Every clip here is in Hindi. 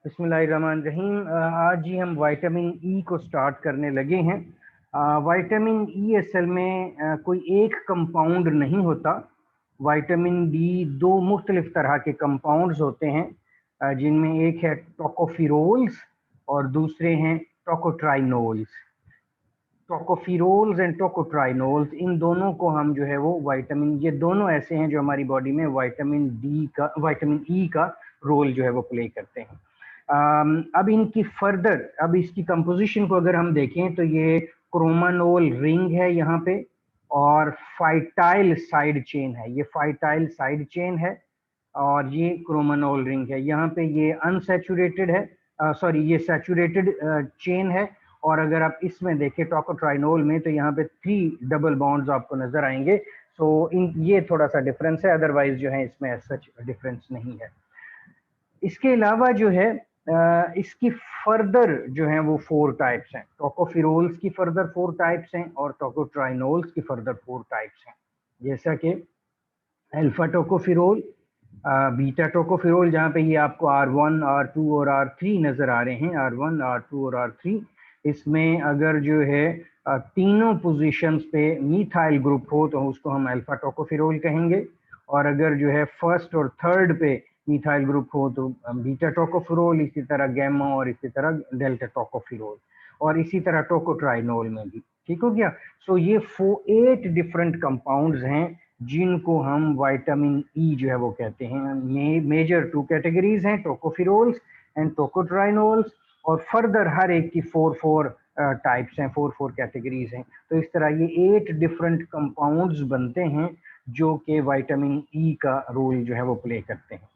बिस्मिल्लाहिर्रहमानिर्रहीम। आज ही हम विटामिन ई को स्टार्ट करने लगे हैं। विटामिन ई असल में कोई एक कंपाउंड नहीं होता। विटामिन डी दो मुख्तलिफ तरह के कंपाउंड्स होते हैं, जिनमें एक है टोकोफिरोल्स और दूसरे हैं टोकोट्राइनोल्स। टोकोफिरोल्स एंड टोकोट्राइनोल्स, इन दोनों को हम जो है वो विटामिन, ये दोनों ऐसे हैं जो हमारी बॉडी में विटामिन ई का रोल जो है वो प्ले करते हैं। अब अब इसकी कंपोजिशन को अगर हम देखें तो ये क्रोमानोल रिंग है यहाँ पे, और फाइटाइल साइड चेन है, ये फाइटाइल साइड चेन है, और ये क्रोमानोल रिंग है। यहाँ पे ये अनसैचुरेटेड है, सॉरी ये सैचुरेटेड चेन है। और अगर आप इसमें देखें टोकोट्राइनोल में, तो यहाँ पे 3 डबल बॉन्ड्स आपको नजर आएंगे। सो ये थोड़ा सा डिफरेंस है, अदरवाइज जो है इसमें सच डिफरेंस नहीं है। इसके अलावा जो है इसकी फर्दर जो है वो 4 टाइप्स हैं। टोकोफिरोल्स की फर्दर 4 टाइप्स हैं और टोकोट्राइनोल्स की फर्दर 4 टाइप्स हैं, जैसा कि अल्फा टोकोफिरोल, बीटा टोकोफिरोल, जहाँ पे ये आपको R1, R2 और R3 नजर आ रहे हैं, R1, R2 और R3। इसमें अगर जो है तीनों पोजीशंस पे मीथाइल ग्रुप हो तो उसको हम अल्फा टोकोफिरोल कहेंगे, और अगर जो है फर्स्ट और थर्ड पे मीथाइल ग्रुप हो तो बीटा टोकोफिरोल, इसी तरह गैमा और इसी तरह डेल्टा टोकोफिरोल, और इसी तरह टोकोट्राइनोल में भी। ठीक हो गया। सो ये 8 डिफरेंट कंपाउंड्स हैं जिनको हम विटामिन ई जो है वो कहते हैं। मेजर 2 कैटेगरीज हैं, टोकोफिरोल्स एंड टोकोट्राइनोल्स, और फर्दर हर एक की 4 टाइप्स हैं, 4 कैटेगरीज हैं। तो इस तरह ये 8 डिफरेंट कंपाउंड्स बनते हैं जो कि विटामिन ई का रोल जो है वो प्ले करते हैं।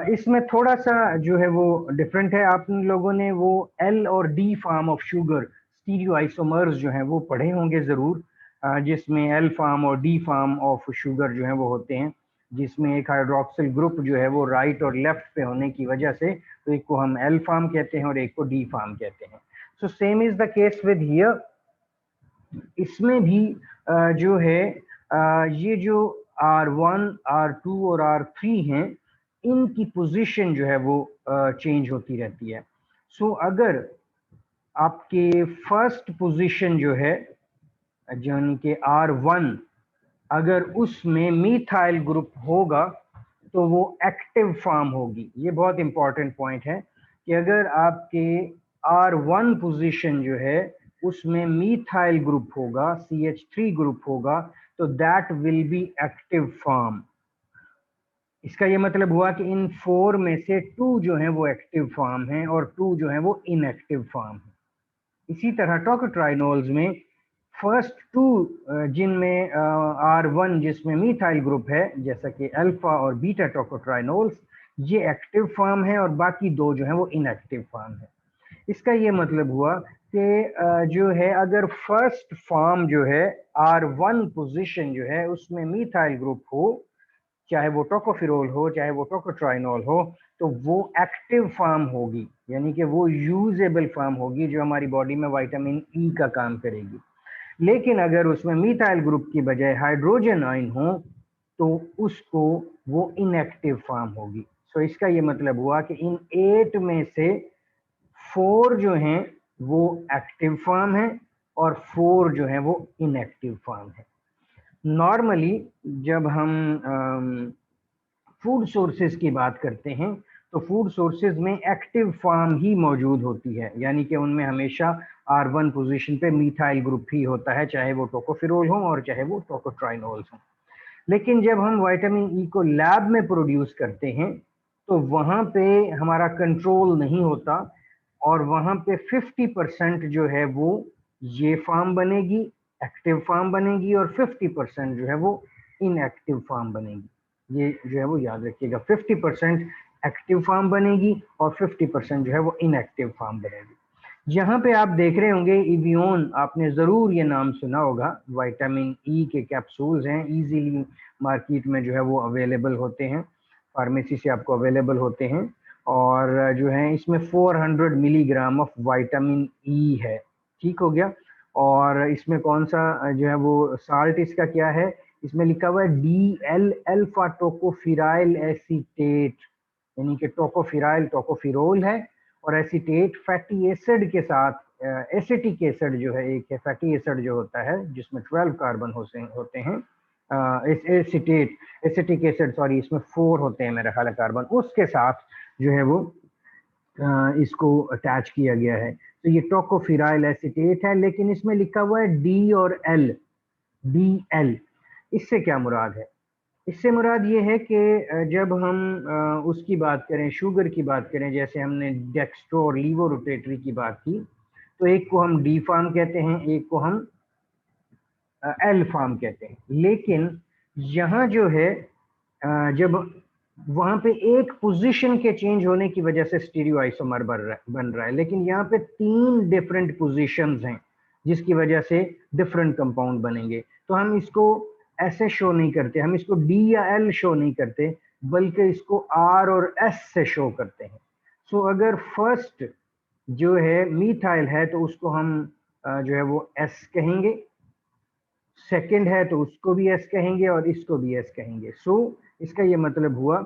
इसमें थोड़ा सा जो है वो डिफरेंट है। आप लोगों ने वो एल और D form of sugar stereoisomers जो हैं वो पढ़े होंगे ज़रूर, जिसमें एल फार्म और डी फार्म ऑफ शुगर जो है वो होते हैं, जिसमें एक हाइड्रोक्सिल ग्रुप जो है वो राइट और लेफ्ट पे होने की वजह से तो एक को हम एल फार्म कहते हैं और एक को डी फार्म कहते हैं। So same is the case with here. इसमें भी जो है ये जो R1, R2 और R3 हैं, इनकी पोजीशन जो है वो चेंज होती रहती है। सो अगर आपके फर्स्ट पोजीशन जो है यानी कि R1, अगर उसमें मीथाइल ग्रुप होगा तो वो एक्टिव फॉर्म होगी। ये बहुत इंपॉर्टेंट पॉइंट है कि अगर आपके R1 पोजीशन जो है उसमें मीथाइल ग्रुप होगा, CH3 ग्रुप होगा, तो that will be active form. इसका ये मतलब हुआ कि इन 4 में से 2 जो है वो एक्टिव फॉर्म है और 2 जो है वो इनएक्टिव फॉर्म है। इसी तरह टोकोट्राइनोल्स में फर्स्ट 2 जिनमें R1 जिसमें मीथाइल ग्रुप है, जैसा कि अल्फा और बीटा टोकोट्राइनोल्स, ये एक्टिव फॉर्म है और बाकी 2 जो है वो इनएक्टिव फॉर्म है। इसका ये मतलब हुआ कि जो है अगर फर्स्ट फॉर्म जो है R1 पोजीशन जो है उसमें मीथाइल ग्रुप हो, चाहे वो टोकोफिरोल हो चाहे वो टोकोट्राइनोल हो, तो वो एक्टिव फॉर्म होगी, यानी कि वो यूजेबल फॉर्म होगी जो हमारी बॉडी में विटामिन ई का काम करेगी। लेकिन अगर उसमें मीथाइल ग्रुप की बजाय हाइड्रोजन आयन हो तो उसको वो इनएक्टिव फॉर्म होगी। सो इसका ये मतलब हुआ कि इन 8 में से 4 जो हैं वो एक्टिव फॉर्म है और 4 जो है वो इनएक्टिव फॉर्म है। नॉर्मली जब हम फूड सोर्सेज की बात करते हैं तो फूड सोर्सेज में एक्टिव फॉर्म ही मौजूद होती है, यानी कि उनमें हमेशा R1 पोजीशन पे मीथाइल ग्रुप ही होता है, चाहे वो टोकोफिरोल हो और चाहे वो टोकोट्राइनोल्स हो। लेकिन जब हम विटामिन ई को लैब में प्रोड्यूस करते हैं तो वहाँ पे हमारा कंट्रोल नहीं होता, और वहाँ पे 50% जो है वो ये फॉर्म बनेगी, एक्टिव फॉर्म बनेगी, और 50% जो है वो इनएक्टिव फॉर्म बनेगी। ये जो है वो याद रखिएगा, 50% एक्टिव फॉर्म बनेगी और 50% जो है वो इनएक्टिव फॉर्म बनेगी। यहाँ पे आप देख रहे होंगे इवियोन, आपने जरूर ये नाम सुना होगा। विटामिन ई के कैप्सूल्स हैं, इजीली मार्केट में जो है वो अवेलेबल होते हैं, फार्मेसी से आपको अवेलेबल होते हैं, और जो है इसमें 400 मिलीग्राम ऑफ विटामिन ई है। ठीक हो गया। और इसमें कौन सा जो है वो साल्ट इसका क्या है, इसमें लिखा हुआ है DL अल्फा टोकोफिराइल एसीटेट। यानी कि टोकोफिराइल टोकोफिरोल है, और एसीटेट फैटी एसिड के साथ एसिटिक एसिड जो है एक है, फैटी एसिड जो होता है जिसमें 12 कार्बन होते हैं, एसिटिक एसिड सॉरी इसमें 4 होते हैं मेरा ख्याल है कार्बन, उसके साथ जो है वो इसको अटैच किया गया है। तो ये टोकोफिराइल एसीटेट है, लेकिन इसमें लिखा हुआ है डी और एल, डी एल। इससे क्या मुराद है? इससे मुराद ये है कि जब हम उसकी बात करें, शुगर की बात करें, जैसे हमने डेक्स्ट्रो और लीवो रोटेटरी की बात की, तो एक को हम डी फार्म कहते हैं, एक को हम एल फार्म कहते हैं। लेकिन यहाँ जो है जब वहां पे एक पोजीशन के चेंज होने की वजह से स्टीरियो आइसोमर बन रहा है, लेकिन यहाँ पे 3 डिफरेंट पोजीशंस हैं जिसकी वजह से डिफरेंट कंपाउंड बनेंगे। तो हम इसको ऐसे शो नहीं करते, हम इसको डी या एल शो नहीं करते, बल्कि इसको आर और एस से शो करते हैं। सो अगर फर्स्ट जो है मीथाइल है तो उसको हम जो है वो एस कहेंगे, सेकंड है तो उसको भी एस कहेंगे और इसको भी एस कहेंगे। सो इसका ये मतलब हुआ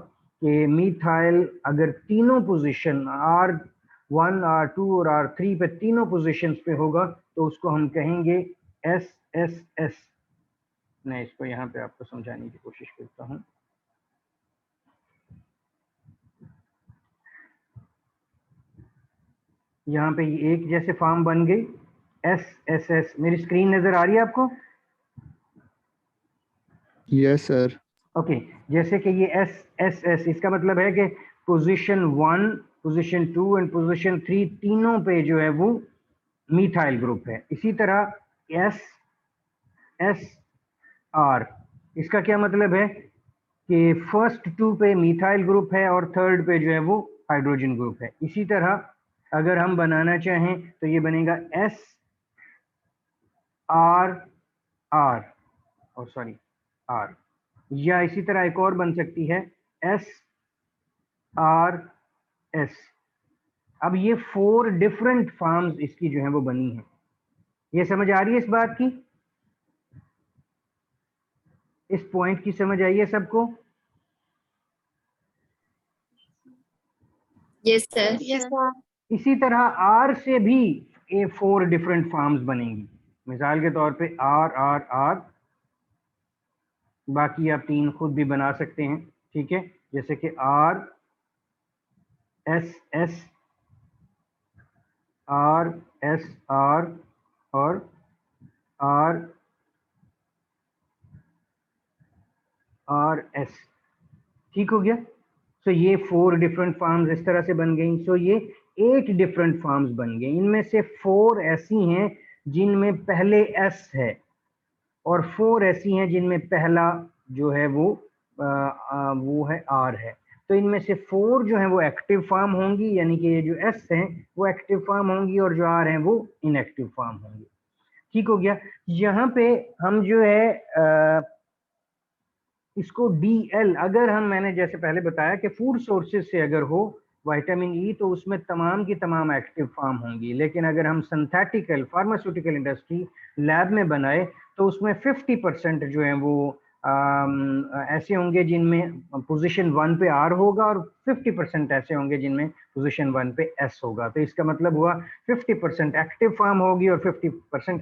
कि मीथाइल अगर तीनों पोजीशन R1 R2 और R3 पे तीनों पोजीशंस पे होगा तो उसको हम कहेंगे एस एस एस। मैं इसको यहाँ पे आपको समझाने की कोशिश करता हूँ। यहाँ पे ये एक जैसे फॉर्म बन गई एस एस एस। मेरी स्क्रीन नजर आ रही है आपको? Yes sir. ओके, जैसे कि ये एस एस एस, इसका मतलब है कि पोजीशन 1, पोजीशन 2 एंड पोजीशन 3 तीनों पे जो है वो मीथाइल ग्रुप है। इसी तरह एस एस आर, इसका क्या मतलब है कि फर्स्ट 2 पे मीथाइल ग्रुप है और थर्ड पे जो है वो हाइड्रोजन ग्रुप है। इसी तरह अगर हम बनाना चाहें तो ये बनेगा एस आर आर, और सॉरी आर, या इसी तरह एक और बन सकती है एस आर एस। अब ये 4 डिफरेंट फॉर्म्स इसकी जो है वो बनी है। ये समझ आ रही है इस बात की? इस पॉइंट की समझ आई है सबको? Yes sir. इसी तरह आर से भी ये 4 डिफरेंट फॉर्म्स बनेंगी। मिसाल के तौर पे आर आर आर, बाकी आप 3 खुद भी बना सकते हैं, ठीक है? जैसे कि R S S, R S R, और आर आर एस। ठीक हो गया? सो ये 4 डिफरेंट फॉर्म्स इस तरह से बन गई। सो ये 8 डिफरेंट फॉर्म्स बन गए। इनमें से 4 ऐसी हैं जिनमें पहले एस है, और 4 ऐसी हैं जिनमें पहला जो है वो है आर है। तो इनमें से 4 जो है वो एक्टिव फॉर्म होंगी, यानी कि ये जो एस हैं वो एक्टिव फॉर्म होंगी, और जो आर हैं वो इनएक्टिव फॉर्म होंगी। ठीक हो गया? यहाँ पे हम जो है इसको DL, अगर हम, मैंने जैसे पहले बताया कि फूड सोर्सेज से अगर हो विटामिन ई तो उसमें तमाम की तमाम एक्टिव फॉर्म होंगी, लेकिन अगर हम सिंथेटिकल फार्मास्यूटिकल इंडस्ट्री लैब में बनाए तो उसमें 50% जो है वो ऐसे होंगे जिनमें पोजीशन 1 पे R होगा, और 50% ऐसे होंगे जिनमें पोजीशन 1 पे S होगा। तो इसका मतलब हुआ 50% एक्टिव फॉर्म होगी और 50%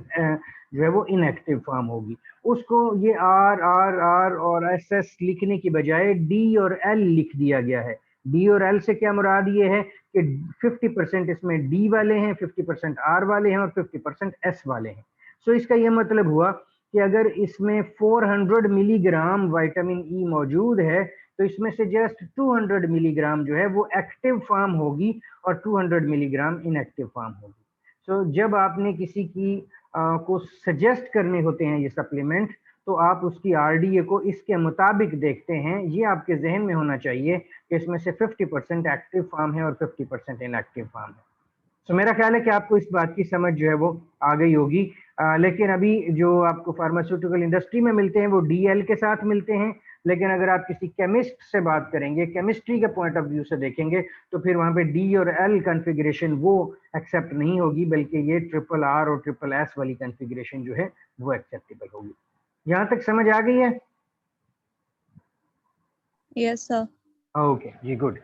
जो है वो इनएक्टिव फॉर्म होगी। उसको ये आर आर आर और एस एस लिखने की बजाय डी और एल लिख दिया गया है। डी और एल से क्या मुराद ये है कि 50% इसमें डी वाले हैं, 50% आर वाले हैं और 50% एस वाले हैं। सो इसका यह मतलब हुआ कि अगर इसमें 400 मिलीग्राम विटामिन ई मौजूद है तो इसमें से जस्ट 200 मिलीग्राम जो है वो एक्टिव फॉर्म होगी और 200 मिलीग्राम इनएक्टिव फॉर्म होगी। सो जब आपने किसी की को सजेस्ट करने होते हैं ये सप्लीमेंट, तो आप उसकी RDA को इसके मुताबिक देखते हैं। ये आपके जहन में होना चाहिए कि इसमें से 50% एक्टिव फॉर्म है और 50% इनएक्टिव फॉर्म है। सो मेरा ख्याल है कि आपको इस बात की समझ जो है वो आ गई होगी। लेकिन अभी जो आपको फार्मास्यूटिकल इंडस्ट्री में मिलते हैं वो DL के साथ मिलते हैं, लेकिन अगर आप किसी केमिस्ट से बात करेंगे, केमिस्ट्री के पॉइंट ऑफ व्यू से देखेंगे, तो फिर वहां पे D और L कॉन्फ़िगरेशन वो एक्सेप्ट नहीं होगी, बल्कि ये RRR और SSS वाली कॉन्फ़िगरेशन जो है वो एक्सेप्टेबल होगी। यहाँ तक समझ आ गई है? Yes sir. ओके जी, good.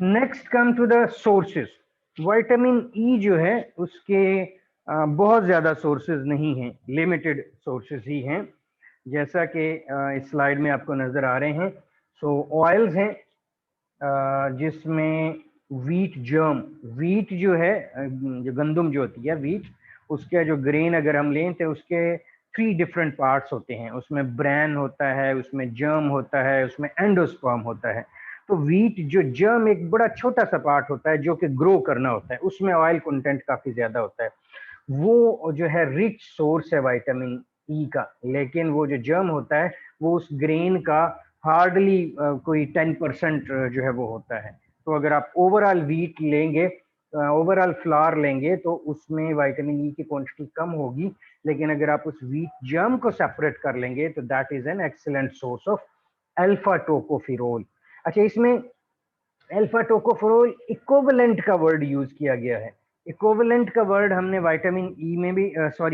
Next come to the sources. Vitamin E जो है उसके बहुत ज़्यादा सोर्सेज नहीं हैं, लिमिटेड सोर्सेज ही हैं, जैसा कि इस स्लाइड में आपको नज़र आ रहे हैं। सो ऑयल्स हैं, जिसमें वीट जर्म, वीट जो है जो गंदम जो होती है वीट, उसका जो ग्रेन अगर हम लें तो उसके 3 डिफरेंट पार्ट्स होते हैं। उसमें ब्रैन होता है, उसमें जर्म होता है, उसमें एंडोस्पर्म होता है। तो वीट जो जर्म एक बड़ा छोटा सा पार्ट होता है जो कि ग्रो करना होता है, उसमें ऑयल कंटेंट काफी ज्यादा होता है। वो जो है रिच सोर्स है विटामिन ई का, लेकिन वो जो जर्म होता है वो उस ग्रेन का हार्डली कोई 10% जो है वो होता है। तो अगर आप ओवरऑल वीट लेंगे, ओवरऑल फ्लावर लेंगे, तो उसमें विटामिन ई की क्वांटिटी कम होगी। लेकिन अगर आप उस वीट जर्म को सेपरेट कर लेंगे तो that is an excellent source of alpha tocopherol. अच्छा, इसमें अल्फा टोकोफेरोल इक्विवेलेंट का वर्ड यूज किया गया है। इक्विवेलेंट का वर्ड हमने विटामिन ई में भी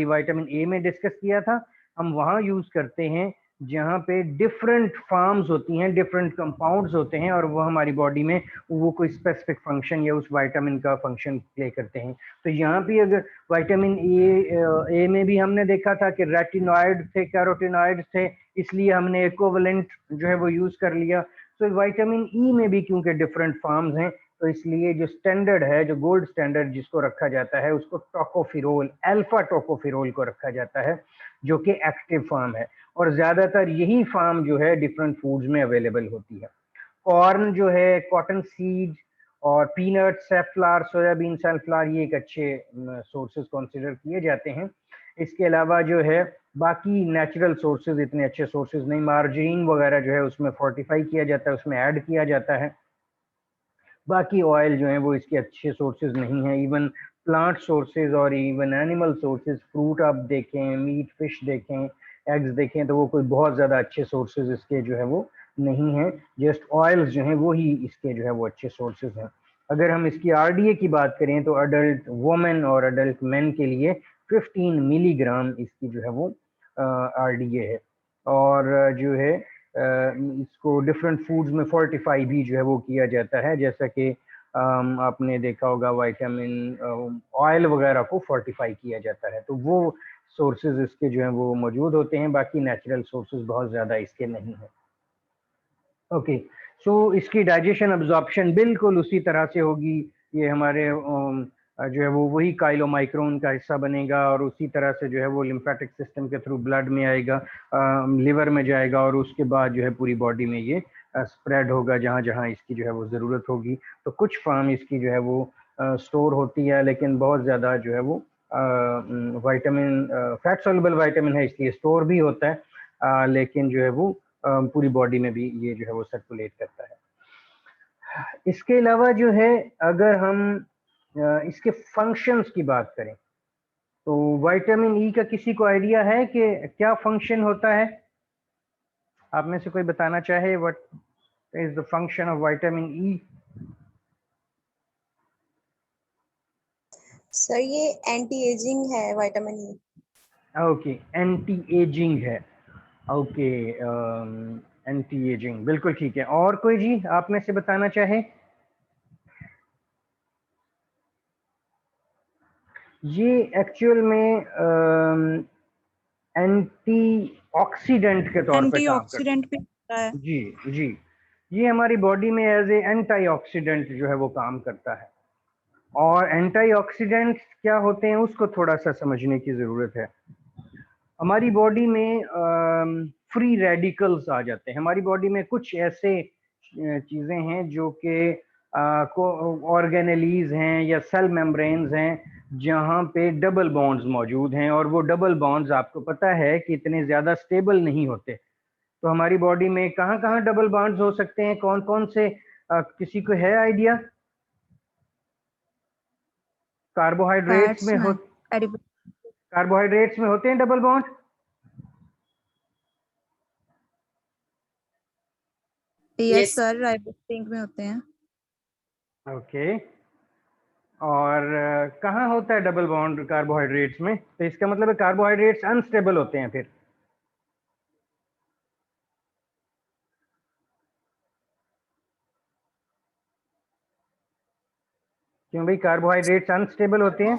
विटामिन ए में डिस्कस किया था। हम वहां यूज करते हैं जहां पे डिफरेंट फॉर्म्स होती हैं, डिफरेंट कंपाउंड्स होते हैं, और वो हमारी बॉडी में वो कोई स्पेसिफिक फंक्शन या उस विटामिन का फंक्शन प्ले करते हैं। तो यहाँ पे अगर विटामिन ए में भी हमने देखा था कि रेटिनॉइड थे, कैरोटिनॉइड थे, इसलिए हमने इक्विवेलेंट जो है वो यूज कर लिया। तो विटामिन ई में भी क्योंकि डिफरेंट फॉर्म्स हैं, तो इसलिए जो स्टैंडर्ड है, जो गोल्ड स्टैंडर्ड जिसको रखा जाता है, उसको टोकोफिरोल, अल्फा टोकोफिरोल को रखा जाता है, जो कि एक्टिव फॉर्म है। और ज्यादातर यही फॉर्म जो है डिफरेंट फूड्स में अवेलेबल होती है। कॉर्न जो है, कॉटन सीड और पीनट, सेफ्लावर, सोयाबीन, सनफ्लावर, ये एक अच्छे सोर्सेज कंसिडर किए जाते हैं। इसके अलावा जो है बाकी नेचुरल सोर्सेज इतने अच्छे सोर्सेज नहीं। मार्जरीन वगैरह जो है उसमें फोर्टिफाई किया जाता है, उसमें ऐड किया जाता है। बाकी ऑयल जो है वो इसके अच्छे सोर्सेज नहीं है। इवन प्लांट सोर्सेज और इवन एनिमल सोर्सेज, फ्रूट आप देखें, मीट, फिश देखें, एग्स देखें, तो वो कोई बहुत ज़्यादा अच्छे सोर्सेज इसके जो है वो नहीं है। जस्ट ऑयल्स जो हैं वो ही इसके जो है वो अच्छे सोर्सेज हैं। अगर हम इसकी आरडीए की बात करें तो अडल्ट वुमेन और अडल्ट मेन के लिए 15 मिलीग्राम इसकी जो है वो आरडीए है। और जो है इसको डिफरेंट फूड्स में फोर्टिफाई भी जो है वो किया जाता है, जैसा कि आपने देखा होगा विटामिन ऑयल वगैरह को फोर्टिफाई किया जाता है। तो वो सोर्सेज इसके जो हैं वो मौजूद होते हैं, बाकी नेचुरल सोर्सेज बहुत ज़्यादा इसके नहीं है। ओके, सो इसकी डाइजेशन अब्जॉर्प्शन बिल्कुल उसी तरह से होगी। ये हमारे जो है वो वही काइलोमाइक्रोन का हिस्सा बनेगा, और उसी तरह से जो है वो लिम्फेटिक सिस्टम के थ्रू ब्लड में आएगा, लिवर में जाएगा, और उसके बाद जो है पूरी बॉडी में ये स्प्रेड होगा जहाँ जहाँ इसकी जो है वो ज़रूरत होगी। तो कुछ फॉर्म इसकी जो है वो स्टोर होती है, लेकिन बहुत ज़्यादा जो है वो विटामिन, फैट सॉल्युबल विटामिन है इसलिए स्टोर भी होता है, लेकिन जो है वो पूरी बॉडी में भी ये जो है वो सर्कुलेट करता है। इसके अलावा जो है अगर हम इसके फंक्शंस की बात करें, तो विटामिन ई का किसी को आइडिया है कि क्या फंक्शन होता है? आप में से कोई बताना चाहे, what is the function of vitamin E? Sir ये एंटी एजिंग है vitamin E. Okay, anti ageing है। ओके, एंटी एजिंग, बिल्कुल ठीक है। और कोई जी आप में से बताना चाहे? ये एक्चुअल में एंटी ऑक्सीडेंट के तौर पे काम करता एंटीऑक्सीडेंट भी होता है। है। जी जी, ये हमारी बॉडी में एज ए एंटी ऑक्सीडेंट जो है वो काम करता है। और एंटी ऑक्सीडेंट क्या होते हैं उसको थोड़ा सा समझने की जरूरत है। हमारी बॉडी में फ्री रेडिकल्स आ जाते हैं। हमारी बॉडी में कुछ ऐसे चीजें हैं जो कि ऑर्गेनेलीज हैं या सेल मेम्ब्रेन्स हैं जहाँ पे डबल बॉन्ड्स मौजूद हैं, और वो डबल बॉन्ड्स आपको पता है कि इतने ज्यादा स्टेबल नहीं होते। तो हमारी बॉडी में कहाँ कहाँ डबल बॉन्ड्स हो सकते हैं, कौन कौन से, किसी को है आइडिया? कार्बोहाइड्रेट्स फैट्स में हो, में एडिबल। कार्बोहाइड्रेट्स में होते हैं डबल बॉन्ड। यस सर, राइबोसिंक में होते हैं। ओके, और कहाँ होता है डबल बॉन्ड कार्बोहाइड्रेट्स में? तो इसका मतलब है कार्बोहाइड्रेट्स अनस्टेबल होते हैं फिर। क्यों भाई, कार्बोहाइड्रेट्स अनस्टेबल होते हैं,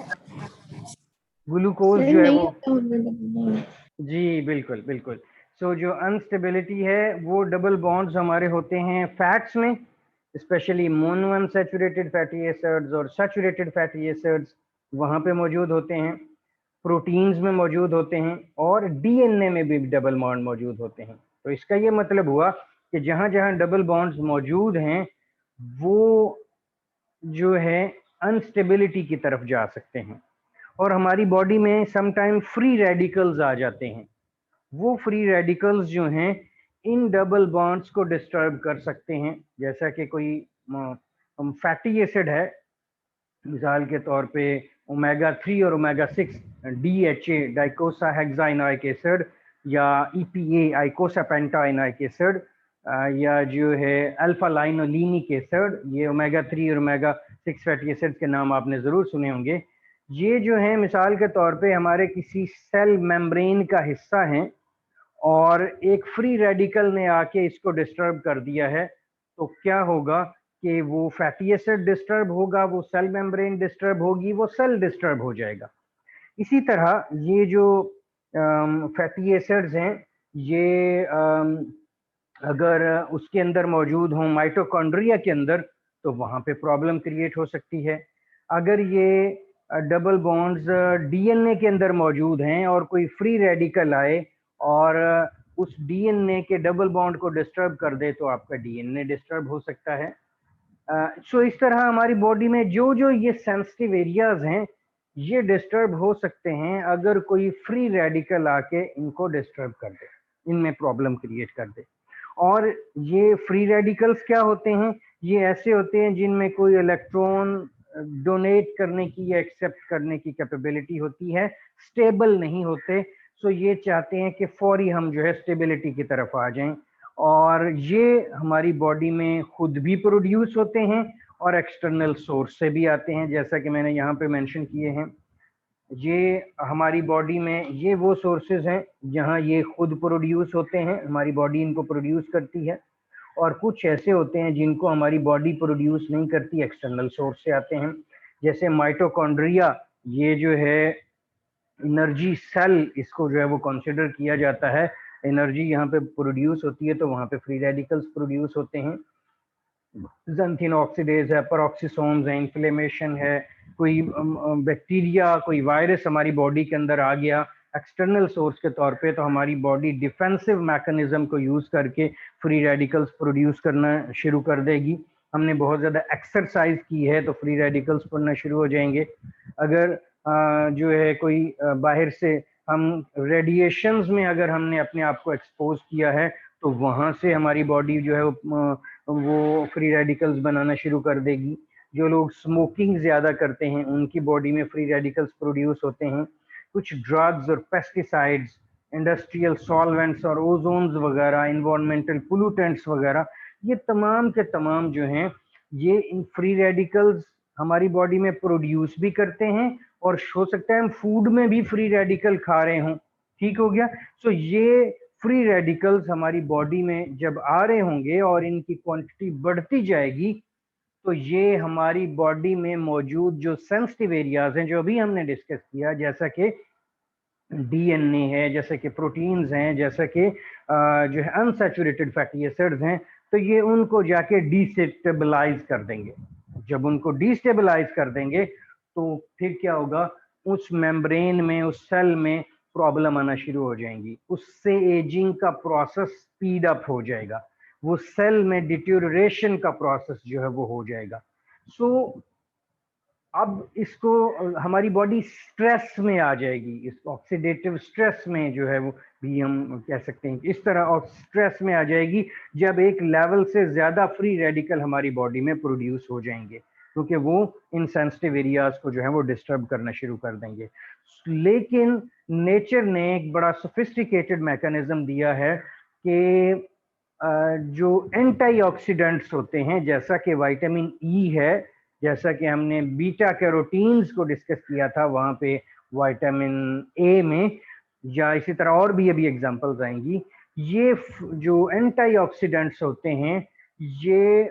ग्लूकोज जो है वो, जी बिल्कुल बिल्कुल। सो जो अनस्टेबिलिटी है वो डबल बॉन्ड्स हमारे होते हैं फैट्स में, specially mono unsaturated fatty acids और सैचुरेटेड फैटी एसिड्स वहाँ पे मौजूद होते हैं, प्रोटीन्स में मौजूद होते हैं, और डीएनए में भी डबल बॉन्ड मौजूद होते हैं। तो इसका ये मतलब हुआ कि जहाँ जहाँ डबल बॉन्ड्स मौजूद हैं वो जो है अनस्टेबिलिटी की तरफ जा सकते हैं, और हमारी बॉडी में समटाइम फ्री रेडिकल्स आ जाते हैं। वो फ्री रेडिकल्स जो हैं इन डबल बॉन्ड्स को डिस्टर्ब कर सकते हैं, जैसा कि कोई फैटी एसिड है, मिसाल के तौर पे ओमेगा 3 और ओमेगा 6 DHA डाइकोसा हेक्साइनोइक एसिड, या EPA आइकोसा पेंटाइनोइक एसिड, या जो है अल्फा लाइनोलिनिक एसिड, ये ओमेगा 3 और ओमेगा 6 फैटी एसिड के नाम आपने ज़रूर सुने होंगे। ये जो है मिसाल के तौर पे हमारे किसी सेल मेम्ब्रेन का हिस्सा हैं, और एक फ्री रेडिकल ने आके इसको डिस्टर्ब कर दिया है, तो क्या होगा कि वो फैटी एसिड डिस्टर्ब होगा, वो सेल मेम्ब्रेन डिस्टर्ब होगी, वो सेल डिस्टर्ब हो जाएगा। इसी तरह ये जो फैटी एसिड्स हैं, ये अगर उसके अंदर मौजूद हों माइटोकॉन्ड्रिया के अंदर, तो वहाँ पे प्रॉब्लम क्रिएट हो सकती है। अगर ये डबल बॉन्ड्स डीएनए के अंदर मौजूद हैं और कोई फ्री रेडिकल आए और उस डीएनए के डबल बॉन्ड को डिस्टर्ब कर दे, तो आपका डीएनए डिस्टर्ब हो सकता है। सो इस तरह हमारी बॉडी में जो जो ये सेंसिटिव एरियाज हैं ये डिस्टर्ब हो सकते हैं अगर कोई फ्री रेडिकल आके इनको डिस्टर्ब कर दे, इनमें प्रॉब्लम क्रिएट कर दे। और ये फ्री रेडिकल्स क्या होते हैं, ये ऐसे होते हैं जिनमें कोई इलेक्ट्रॉन डोनेट करने की या एक्सेप्ट करने की कैपेबिलिटी होती है, स्टेबल नहीं होते। सो ये चाहते हैं कि फौरी हम जो है स्टेबिलिटी की तरफ आ जाएं, और ये हमारी बॉडी में खुद भी प्रोड्यूस होते हैं और एक्सटर्नल सोर्स से भी आते हैं, जैसा कि मैंने यहाँ पे मेंशन किए हैं। ये हमारी बॉडी में ये वो सोर्सेज हैं जहाँ ये खुद प्रोड्यूस होते हैं, हमारी बॉडी इनको प्रोड्यूस करती है, और कुछ ऐसे होते हैं जिनको हमारी बॉडी प्रोड्यूस नहीं करती, एक्सटर्नल सोर्स से आते हैं। जैसे माइटोकॉन्ड्रिया, ये जो है एनर्जी सेल, इसको जो है वो कंसिडर किया जाता है, एनर्जी यहाँ पे प्रोड्यूस होती है तो वहाँ पे फ्री रेडिकल्स प्रोड्यूस होते हैं। ज़ैंथिन ऑक्सीडेज है, पेरोक्सिसोम्स है, इन्फ्लेमेशन है, कोई बैक्टीरिया, कोई वायरस हमारी बॉडी के अंदर आ गया एक्सटर्नल सोर्स के तौर पे, तो हमारी बॉडी डिफेंसिव मैकेनिज्म को यूज करके फ्री रेडिकल्स प्रोड्यूस करना शुरू कर देगी। हमने बहुत ज़्यादा एक्सरसाइज की है तो फ्री रेडिकल्स बनना शुरू हो जाएंगे। अगर जो है कोई बाहर से हम रेडिएशंस में अगर हमने अपने आप को एक्सपोज किया है, तो वहाँ से हमारी बॉडी जो है वो फ्री रेडिकल्स बनाना शुरू कर देगी। जो लोग स्मोकिंग ज़्यादा करते हैं उनकी बॉडी में फ्री रेडिकल्स प्रोड्यूस होते हैं। कुछ ड्रग्स और पेस्टिसाइड्स, इंडस्ट्रियल सॉल्वेंट्स और ओजोन्स वगैरह, इन्वायरमेंटल पोल्यूटेंट्स वगैरह, ये तमाम के तमाम जो हैं ये इन फ्री रेडिकल्स हमारी बॉडी में प्रोड्यूस भी करते हैं, और हो सकता है हम फूड में भी फ्री रेडिकल खा रहे हों। ठीक हो गया। सो ये फ्री रेडिकल्स हमारी बॉडी में जब आ रहे होंगे और इनकी क्वांटिटी बढ़ती जाएगी, तो ये हमारी बॉडी में मौजूद जो सेंसिटिव एरियाज हैं जो अभी हमने डिस्कस किया, जैसा कि डीएनए है, जैसे कि प्रोटीन्स हैं, जैसे कि जो है अनसैचुरेटेड फैटी एसिड्स हैं, तो ये उनको जाके डिस्टेबलाइज कर देंगे। जब उनको डिस्टेबलाइज कर देंगे तो फिर क्या होगा, उस मेम्ब्रेन में, उस सेल में प्रॉब्लम आना शुरू हो जाएंगी, उससे एजिंग का प्रोसेस स्पीड अप हो जाएगा, वो सेल में डिट्यूरेशन का प्रोसेस जो है वो हो जाएगा। सो अब इसको हमारी बॉडी स्ट्रेस में आ जाएगी, इस ऑक्सीडेटिव स्ट्रेस में जो है वो भी हम कह सकते हैं इस तरह स्ट्रेस में आ जाएगी, जब एक लेवल से ज़्यादा फ्री रेडिकल हमारी बॉडी में प्रोड्यूस हो जाएंगे, क्योंकि वो इन सेंसिटिव एरियाज को जो है वो डिस्टर्ब करना शुरू कर देंगे। लेकिन नेचर ने एक बड़ा सोफिस्टिकेटेड मैकेनिज्म दिया है कि जो एंटीऑक्सीडेंट्स होते हैं, जैसा कि विटामिन ई है, जैसा कि हमने बीटा कैरोटीन्स को डिस्कस किया था वहाँ पे विटामिन ए में, या इसी तरह और भी अभी एग्जांपल्स आएंगी, ये जो एंटीऑक्सीडेंट्स होते हैं ये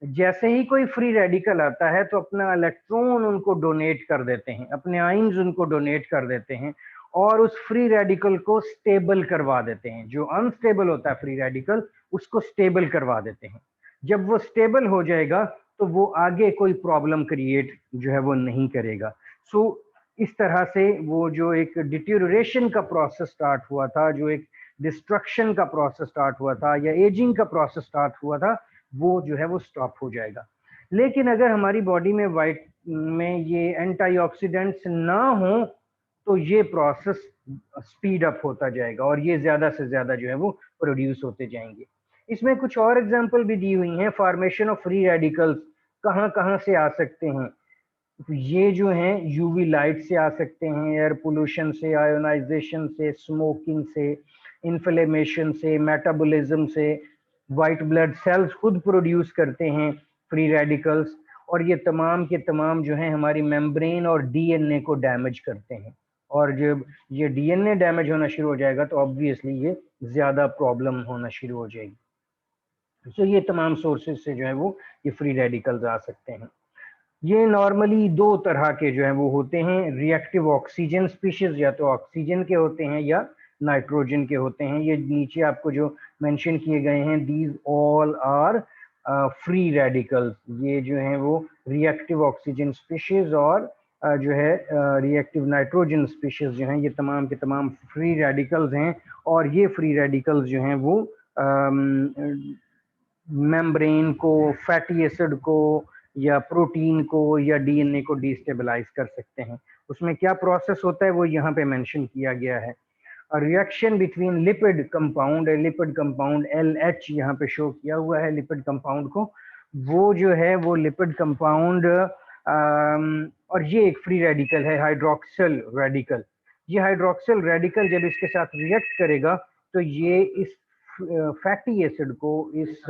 जैसे ही कोई फ्री रेडिकल आता है तो अपना इलेक्ट्रॉन उनको डोनेट कर देते हैं, अपने आयन्स उनको डोनेट कर देते हैं और उस फ्री रेडिकल को स्टेबल करवा देते हैं। जो अनस्टेबल होता है फ्री रेडिकल, उसको स्टेबल करवा देते हैं। जब वो स्टेबल हो जाएगा तो वो आगे कोई प्रॉब्लम क्रिएट जो है वो नहीं करेगा। सो इस तरह से वो जो एक डिटेरियोरेशन का प्रोसेस स्टार्ट हुआ था, जो एक डिस्ट्रक्शन का प्रोसेस स्टार्ट हुआ था या एजिंग का प्रोसेस स्टार्ट हुआ था, वो जो है वो स्टॉप हो जाएगा। लेकिन अगर हमारी बॉडी में वाइट में ये एंटीऑक्सीडेंट्स ना हो तो ये प्रोसेस स्पीड अप होता जाएगा और ये ज्यादा से ज्यादा जो है वो प्रोड्यूस होते जाएंगे। इसमें कुछ और एग्जांपल भी दी हुई हैं। फॉर्मेशन ऑफ फ्री रेडिकल्स कहाँ कहाँ से आ सकते हैं? तो ये जो हैं यूवी लाइट से आ सकते हैं, एयर पोल्यूशन से, आयोनाइजेशन से, स्मोकिंग से, इन्फ्लेमेशन से, मेटाबॉलिज्म से। वाइट ब्लड सेल्स खुद प्रोड्यूस करते हैं फ्री रेडिकल्स और ये तमाम के तमाम जो हैं हमारी मेम्ब्रेन और डीएनए को डैमेज करते हैं। और जब ये डीएनए डैमेज होना शुरू हो जाएगा तो ऑब्वियसली ये ज्यादा प्रॉब्लम होना शुरू हो जाएगी। तो ये तमाम सोर्सेज से जो है वो ये फ्री रेडिकल्स आ सकते हैं। ये नॉर्मली दो तरह के जो है वो होते हैं, रिएक्टिव ऑक्सीजन स्पीशीज, या तो ऑक्सीजन के होते हैं या नाइट्रोजन के होते हैं। ये नीचे आपको जो मेंशन किए गए हैं, these all are free radicals. ये जो हैं वो रिएक्टिव ऑक्सीजन स्पीशीज और जो है रिएक्टिव नाइट्रोजन स्पीशीज जो हैं, ये तमाम के तमाम फ्री रेडिकल्स हैं। और ये फ्री रेडिकल्स जो हैं वो मेम्ब्रेन को, फैटी एसिड को या प्रोटीन को या डीएनए को डिस्टेबलाइज कर सकते हैं। उसमें क्या प्रोसेस होता है वो यहाँ पे मेंशन किया गया है। Reaction between lipid compound, lipid compound LH यहाँ पे शो किया हुआ है लिपिड कंपाउंड को। वो जो है वो लिपिड कंपाउंड और ये एक फ्री रेडिकल है, हाइड्रोक्सिल रेडिकल। ये हाइड्रोक्सिल रेडिकल जब इसके साथ रिएक्ट करेगा तो ये इस फैटी एसिड को, इस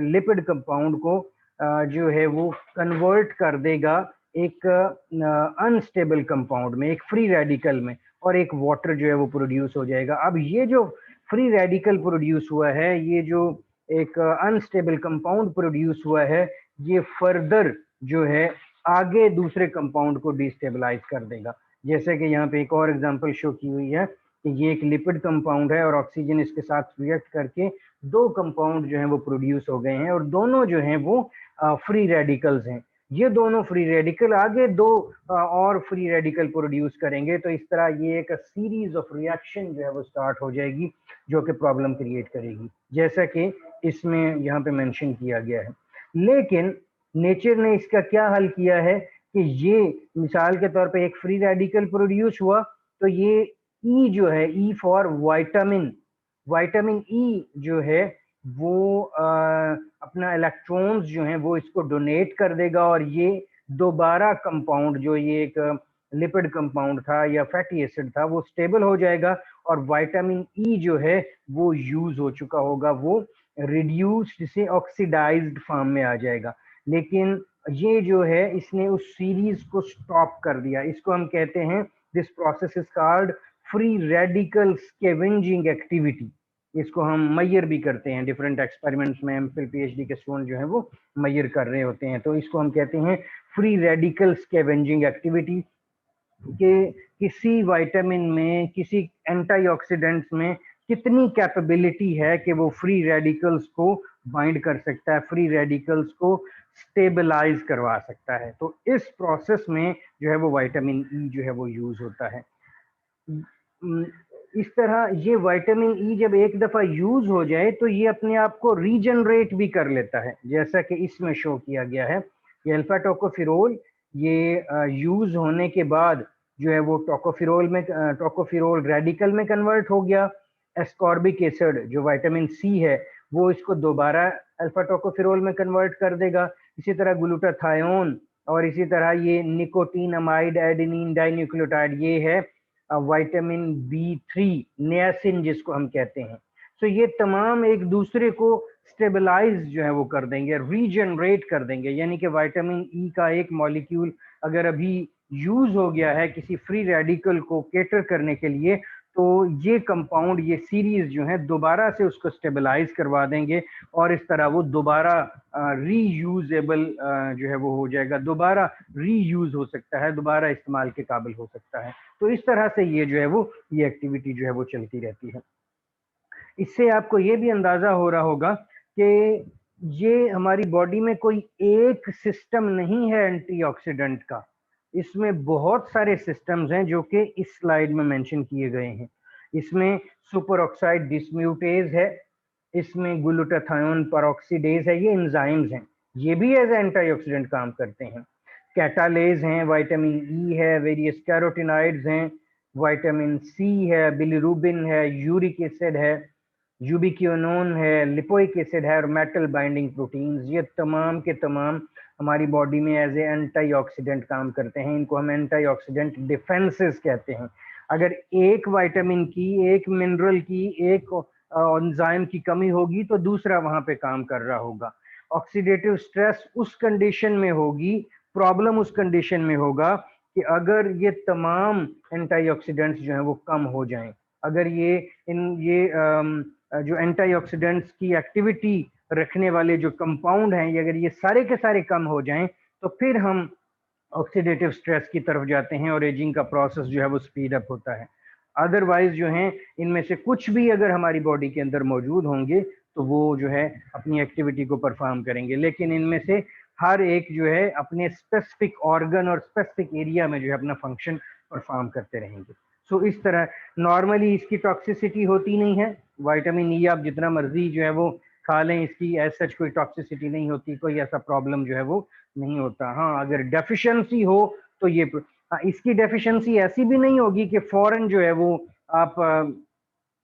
लिपिड कंपाउंड को जो है वो कन्वर्ट कर देगा एक अनस्टेबल कंपाउंड में, एक फ्री रेडिकल में, और एक वाटर जो है वो प्रोड्यूस हो जाएगा। अब ये जो फ्री रेडिकल प्रोड्यूस हुआ है, ये जो एक अनस्टेबल कंपाउंड प्रोड्यूस हुआ है, ये फर्दर जो है आगे दूसरे कंपाउंड को डिस्टेबलाइज कर देगा। जैसे कि यहाँ पे एक और एग्जांपल शो की हुई है कि ये एक लिपिड कंपाउंड है और ऑक्सीजन इसके साथ रिएक्ट करके दो कंपाउंड जो हैं वो प्रोड्यूस हो गए हैं और दोनों जो हैं वो फ्री रेडिकल्स हैं। ये दोनों फ्री रेडिकल आगे दो और फ्री रेडिकल प्रोड्यूस करेंगे, तो इस तरह ये एक सीरीज ऑफ रिएक्शन जो है वो स्टार्ट हो जाएगी जो कि प्रॉब्लम क्रिएट करेगी, जैसा कि इसमें यहाँ पे मेंशन किया गया है। लेकिन नेचर ने इसका क्या हल किया है कि ये मिसाल के तौर पे एक फ्री रेडिकल प्रोड्यूस हुआ तो ये ई जो है, E for vitamin, vitamin E जो है वो अपना इलेक्ट्रॉन्स जो हैं वो इसको डोनेट कर देगा और ये दोबारा कंपाउंड, जो ये एक लिपिड कंपाउंड था या फैटी एसिड था, वो स्टेबल हो जाएगा और विटामिन ई जो है वो यूज हो चुका होगा, वो रिड्यूस्ड से ऑक्सीडाइज्ड फॉर्म में आ जाएगा। लेकिन ये जो है इसने उस सीरीज को स्टॉप कर दिया। इसको हम कहते हैं, this process is called free radical scavenging activity. इसको हम मैयर भी करते हैं, डिफरेंट एक्सपेरिमेंट्स में एमफिल पीएचडी के स्टूडेंट जो है वो मैयर कर रहे होते हैं। तो इसको हम कहते हैं फ्री रेडिकल स्कैवेंजिंग एक्टिविटी, कि किसी विटामिन में, किसी एंटीऑक्सीडेंट्स में कितनी कैपेबिलिटी है कि वो फ्री रेडिकल्स को बाइंड कर सकता है, फ्री रेडिकल्स को स्टेबलाइज करवा सकता है। तो इस प्रोसेस में जो है वो विटामिन ई जो है वो यूज होता है। इस तरह ये विटामिन ई जब एक दफा यूज हो जाए तो ये अपने आप को रीजनरेट भी कर लेता है, जैसा कि इसमें शो किया गया है। ये अल्फा टोकोफिरोल ये यूज होने के बाद जो है वो टोकोफिरोल रेडिकल में कन्वर्ट हो गया। एस्कॉर्बिक एसिड जो विटामिन सी है वो इसको दोबारा अल्फा टोकोफिरोल में कन्वर्ट कर देगा। इसी तरह ग्लूटाथायोन और इसी तरह ये निकोटीनामाइड एडेनिन डाइन्यूक्लियोटाइड, ये है विटामिन B3 नियासिन जिसको हम कहते हैं। तो ये तमाम एक दूसरे को स्टेबलाइज जो है वो कर देंगे, रीजनरेट कर देंगे। यानी कि विटामिन ई का एक मॉलिक्यूल अगर अभी यूज हो गया है किसी फ्री रेडिकल को केटर करने के लिए, तो ये कंपाउंड, ये सीरीज जो है दोबारा से उसको स्टेबलाइज करवा देंगे और इस तरह वो दोबारा रीयूजेबल जो है वो हो जाएगा, दोबारा रीयूज हो सकता है, दोबारा इस्तेमाल के काबिल हो सकता है। तो इस तरह से ये जो है वो ये एक्टिविटी जो है वो चलती रहती है। इससे आपको ये भी अंदाजा हो रहा होगा कि ये हमारी बॉडी में कोई एक सिस्टम नहीं है एंटीऑक्सीडेंट का, इसमें बहुत सारे सिस्टम्स हैं जो कि इस स्लाइड में मेंशन किए गए हैं। इसमें सुपर ऑक्साइड डिसम्यूटेज है, इसमें ग्लूटाथायोन परऑक्सीडेज है, ये एंजाइम्स हैं, ये भी एज एंटीऑक्सीडेंट काम करते हैं। कैटालेज हैं, विटामिन ई है, वेरियस कैरोटिनॉइड्स हैं, विटामिन सी है, बिलिरुबिन है, यूरिक एसिड है, यूबिक्विनोन है, लिपोइक एसिड है और मेटल बाइंडिंग प्रोटीन्स, ये तमाम के तमाम हमारी बॉडी में एज ए एंटीऑक्सीडेंट काम करते हैं। इनको हम एंटीऑक्सीडेंट डिफेंसेस कहते हैं। अगर एक विटामिन की, एक मिनरल की, एक एंजाइम की कमी होगी तो दूसरा वहां पे काम कर रहा होगा। ऑक्सीडेटिव स्ट्रेस उस कंडीशन में होगी, प्रॉब्लम उस कंडीशन में होगा कि अगर ये तमाम एंटीऑक्सीडेंट्स जो हैं वो कम हो जाएं, अगर ये जो एंटीऑक्सीडेंट्स की एक्टिविटी रखने वाले जो कंपाउंड हैं, ये अगर ये सारे के सारे कम हो जाएं तो फिर हम ऑक्सीडेटिव स्ट्रेस की तरफ जाते हैं और एजिंग का प्रोसेस जो है वो स्पीड अप होता है। अदरवाइज जो है इनमें से कुछ भी अगर हमारी बॉडी के अंदर मौजूद होंगे तो वो जो है अपनी एक्टिविटी को परफॉर्म करेंगे, लेकिन इनमें से हर एक जो है अपने स्पेसिफिक ऑर्गन और स्पेसिफिक एरिया में जो है अपना फंक्शन परफॉर्म करते रहेंगे। सो इस तरह नॉर्मली इसकी टॉक्सिसिटी होती नहीं है। विटामिन ई आप जितना मर्जी जो है वो खा लें, इसकी एज सच कोई टॉक्सिसिटी नहीं होती, कोई ऐसा प्रॉब्लम जो है वो नहीं होता। हाँ, अगर डेफिशिएंसी हो तो ये इसकी डेफिशिएंसी ऐसी भी नहीं होगी कि फौरन जो है वो आप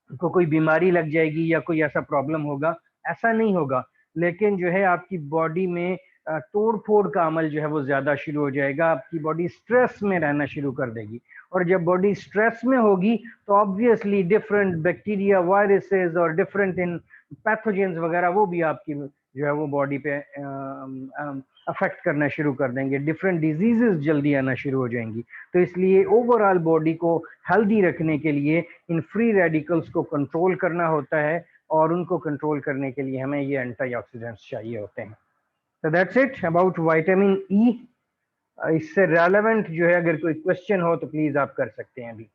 को कोई बीमारी लग जाएगी या कोई ऐसा प्रॉब्लम होगा, ऐसा नहीं होगा। लेकिन जो है आपकी बॉडी में तोड़ फोड़ का अमल जो है वो ज्यादा शुरू हो जाएगा, आपकी बॉडी स्ट्रेस में रहना शुरू कर देगी और जब बॉडी स्ट्रेस में होगी तो ऑब्वियसली डिफरेंट बैक्टीरिया, वायरसेस और डिफरेंट इन पैथोजेंस वगैरह वो भी आपकी जो है वो बॉडी पे अफेक्ट करना शुरू कर देंगे, डिफरेंट डिजीजेस जल्दी आना शुरू हो जाएंगी। तो इसलिए ओवरऑल बॉडी को हेल्दी रखने के लिए इन फ्री रेडिकल्स को कंट्रोल करना होता है और उनको कंट्रोल करने के लिए हमें ये एंटीऑक्सीडेंट्स चाहिए होते हैं। तो that's it about vitamin E. इससे रेलेवेंट जो है अगर कोई क्वेश्चन हो तो प्लीज आप कर सकते हैं अभी।